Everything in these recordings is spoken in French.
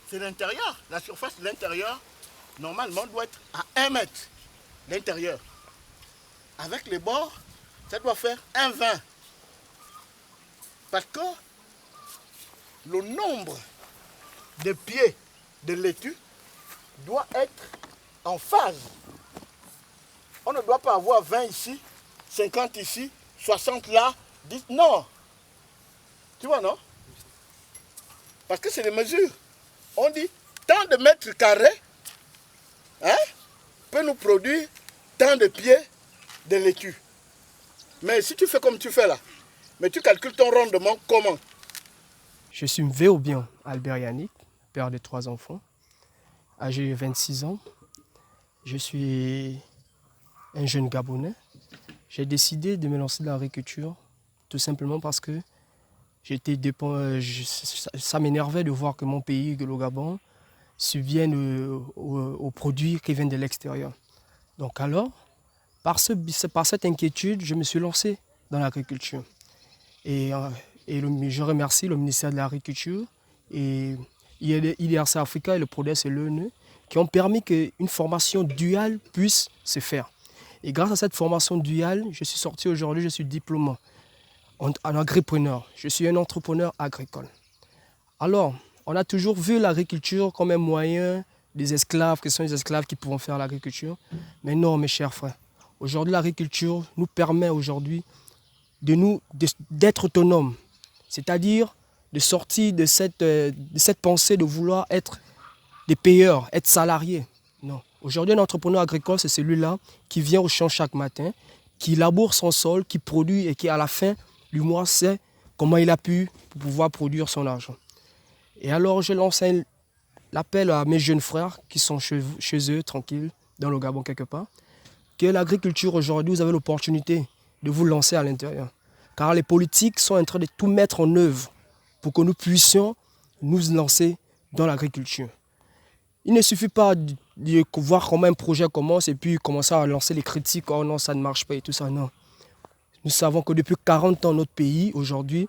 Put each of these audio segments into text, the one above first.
c'est l'intérieur. La surface de l'intérieur, normalement, doit être à 1 mètre l'intérieur. Avec les bords, ça doit faire 1,20. Parce que le nombre de pieds de laitue doit être en phase. On ne doit pas avoir 20 ici, 50 ici, 60 là, 10. Non. Tu vois, non? Parce que c'est des mesures. On dit tant de mètres carrés peut nous produire tant de pieds de laitue. Mais si tu fais comme tu fais là, mais tu calcules ton rendement comment? Je suis Véobian Albert Yannick, père de 3 enfants, âgé de 26 ans. Je suis un jeune Gabonais. J'ai décidé de me lancer dans l'agriculture tout simplement parce que ça m'énervait de voir que mon pays, le Gabon, subvienne aux produits qui viennent de l'extérieur. Donc alors, par cette inquiétude, je me suis lancé dans l'agriculture. Je remercie le ministère de l'Agriculture et IDRC Africa et le PRODES et l'ONU qui ont permis qu'une formation duale puisse se faire. Et grâce à cette formation duale, je suis sorti aujourd'hui, je suis diplômé en agripreneur. Je suis un entrepreneur agricole. Alors, on a toujours vu l'agriculture comme un moyen des esclaves, que ce sont les esclaves qui pourront faire l'agriculture. Mais non, mes chers frères. Aujourd'hui, l'agriculture nous permet aujourd'hui d'être autonomes. C'est-à-dire de sortir de cette pensée de vouloir être des payeurs, être salariés. Non. Aujourd'hui, un entrepreneur agricole, c'est celui-là qui vient au champ chaque matin, qui laboure son sol, qui produit et qui, à la fin du mois, sait comment il a pu pour pouvoir produire son argent. Et alors, je lance l'appel à mes jeunes frères qui sont chez eux, tranquilles, dans le Gabon quelque part, que l'agriculture aujourd'hui, vous avez l'opportunité de vous lancer à l'intérieur. Car les politiques sont en train de tout mettre en œuvre pour que nous puissions nous lancer dans l'agriculture. Il ne suffit pas de voir comment un projet commence et puis commencer à lancer les critiques, oh non, ça ne marche pas et tout ça, non. Nous savons que depuis 40 ans, notre pays, aujourd'hui,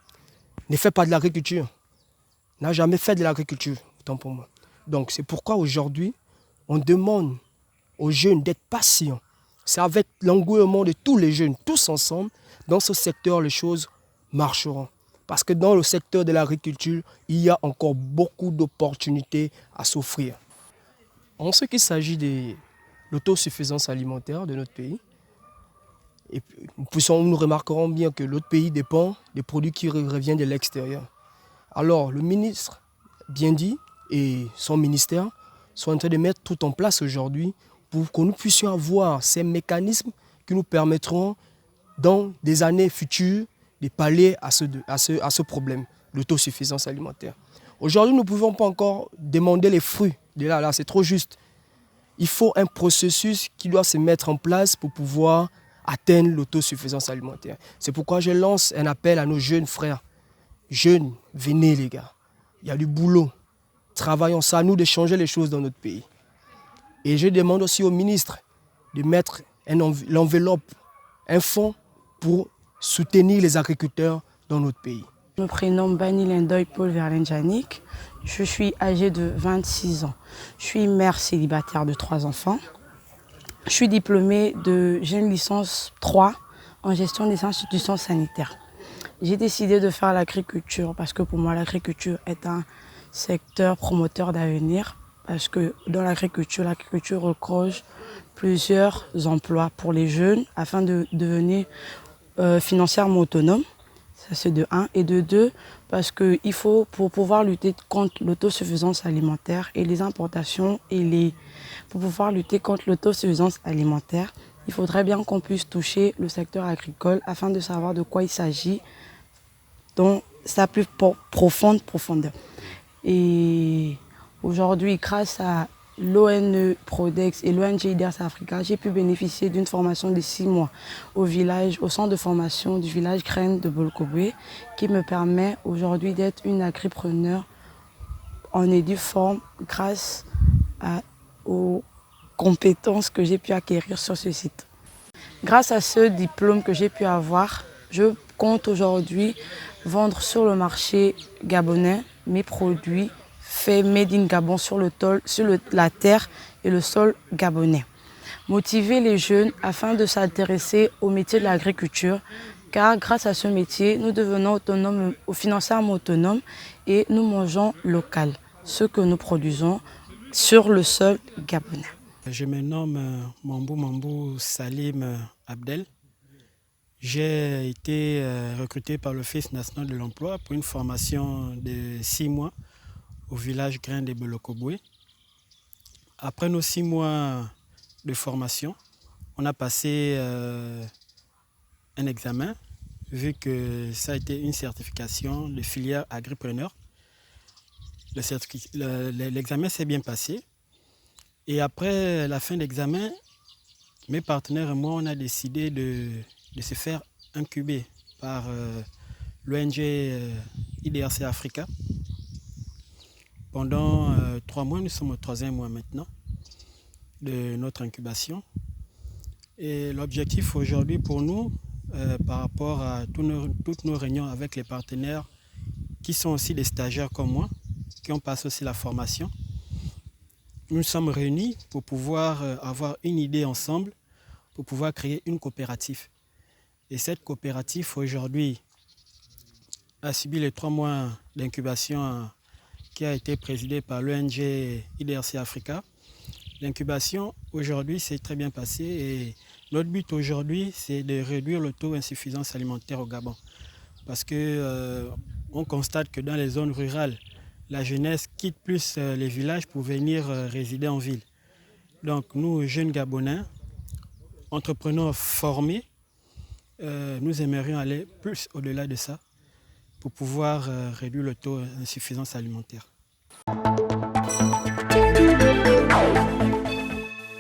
ne fait pas de l'agriculture. N'a jamais fait de l'agriculture, autant pour moi. Donc c'est pourquoi aujourd'hui, on demande aux jeunes d'être patients. C'est avec l'engouement de tous les jeunes, tous ensemble, dans ce secteur, les choses marcheront. Parce que dans le secteur de l'agriculture, il y a encore beaucoup d'opportunités à s'offrir. En ce qui s'agit de l'autosuffisance alimentaire de notre pays, nous remarquerons bien que notre pays dépend des produits qui reviennent de l'extérieur. Alors, le ministre, bien dit, et son ministère sont en train de mettre tout en place aujourd'hui pour que nous puissions avoir ces mécanismes qui nous permettront, dans des années futures, de pallier à ce problème, l'autosuffisance alimentaire. Aujourd'hui, nous ne pouvons pas encore demander les fruits. Là, c'est trop juste. Il faut un processus qui doit se mettre en place pour pouvoir atteindre l'autosuffisance alimentaire. C'est pourquoi je lance un appel à nos jeunes frères. Jeunes, venez les gars. Il y a du boulot. Travaillons, c'est à nous de changer les choses dans notre pays. Et je demande aussi au ministre de mettre l'enveloppe, un fonds pour soutenir les agriculteurs dans notre pays. Je me prénomme Bani Lendoy Paul Verlaine Janik. Je suis âgée de 26 ans. Je suis mère célibataire de 3 enfants. Je suis diplômée j'ai une licence 3 en gestion des institutions sanitaires. J'ai décidé de faire l'agriculture parce que pour moi l'agriculture est un secteur promoteur d'avenir. Parce que dans l'agriculture recroche plusieurs emplois pour les jeunes afin de devenir financièrement autonome. Ça c'est de 1. Et de 2, parce qu'il faut, pour pouvoir lutter contre l'autosuffisance alimentaire et les importations, pour pouvoir lutter contre l'autosuffisance alimentaire, il faudrait bien qu'on puisse toucher le secteur agricole afin de savoir de quoi il s'agit dans sa plus profonde profondeur. Et aujourd'hui, grâce à l'ONU Prodex et l'ONG IDRC Africa, j'ai pu bénéficier d'une formation de 6 mois au centre de formation du village Graine de Bolkobé, qui me permet aujourd'hui d'être une agripreneur en éduforme grâce aux compétences que j'ai pu acquérir sur ce site. Grâce à ce diplôme que j'ai pu avoir, je compte aujourd'hui vendre sur le marché gabonais mes produits fait Made in Gabon sur la terre et le sol gabonais. Motiver les jeunes afin de s'intéresser au métier de l'agriculture, car grâce à ce métier, nous devenons autonomes, financièrement autonomes et nous mangeons local, ce que nous produisons sur le sol gabonais. Je me nomme Mambou Salim Abdel. J'ai été recruté par l'Office national de l'emploi pour une formation de 6 mois au village Grain de Belokoboué. Après nos 6 mois de formation, on a passé un examen, vu que ça a été une certification de filière agripreneur. L'examen s'est bien passé. Et après la fin de l'examen, mes partenaires et moi, on a décidé de se faire incuber par l'ONG IDRC Africa. Pendant 3 mois, nous sommes au 3e mois maintenant de notre incubation. Et l'objectif aujourd'hui pour nous, par rapport à toutes nos réunions avec les partenaires qui sont aussi des stagiaires comme moi, qui ont passé aussi la formation, nous sommes réunis pour pouvoir avoir une idée ensemble, pour pouvoir créer une coopérative. Et cette coopérative aujourd'hui a subi les 3 mois d'incubation qui a été présidée par l'ONG IDRC Africa. L'incubation aujourd'hui s'est très bien passée et notre but aujourd'hui c'est de réduire le taux d'insuffisance alimentaire au Gabon. Parce que on constate que dans les zones rurales, la jeunesse quitte plus les villages pour venir résider en ville. Donc nous, jeunes Gabonais, entrepreneurs formés, nous aimerions aller plus au-delà de ça pour pouvoir réduire le taux d'insuffisance alimentaire.